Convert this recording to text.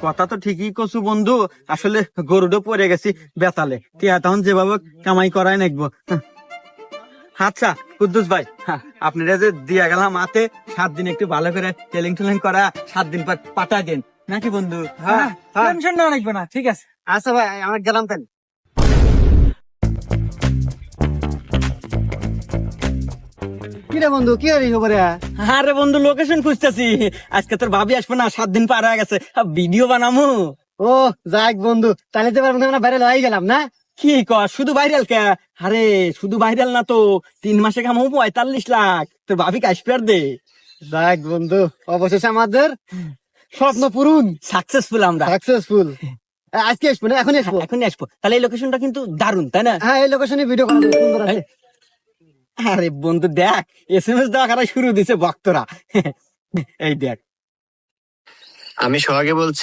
কথা তো ঠিকই কছু বন্ধু, আসলে গরুটা পড়ে গেছি বেতালে, টিয়া তখন যেভাবে কামাই করাই নাকবো। আচ্ছা কুদ্দুস ভাই, আপনারা যে দিয়া গেলাম হাতে 7 দিন একটু ভালো করে টেলিং টেলিং করা, 7 দিন পর পাঠায় দেন নাকি বন্ধু? টেনশন না লাগবে না, ঠিক আছে। আচ্ছা ভাই, আমরা গেলাম তাহলে। কি রে বন্ধু, কি হরি খবরে? আরে বন্ধু, লোকেশন খুঁজতেছি। আজকে তোর ভাবি আসবে না, 7 দিন পার হয়ে গেছে, ভিডিও বানামু। ও যাক বন্ধু, তাহলে তো এবার আমরা বাইরে লই গেলাম না? কি কর, শুধু ভাইরাল কে? আরে শুধু ভাইরাল না তো, 3 মাসে কামাবো 45 লাখ। তোর ভাবি আসবে আর দে। যাক বন্ধু, অবশেষে আমাদের স্বপ্ন পূরণ, সাকসেসফুল আমরা। সাকসেসফুল। আজকে আসবো না, এখন আসবো? এখনই আসবো। তাহলে এই লোকেশনটা কিন্তু দারুণ, তাই না? হ্যাঁ, এই লোকেশনে ভিডিও করা যাবে, সুন্দর আছে। আরে বন্ধু দেখ, SMS দেওয়া খারাপ শুরু দিছে ভক্তরা। এই দেখ। আমি সোহাগে বলছি।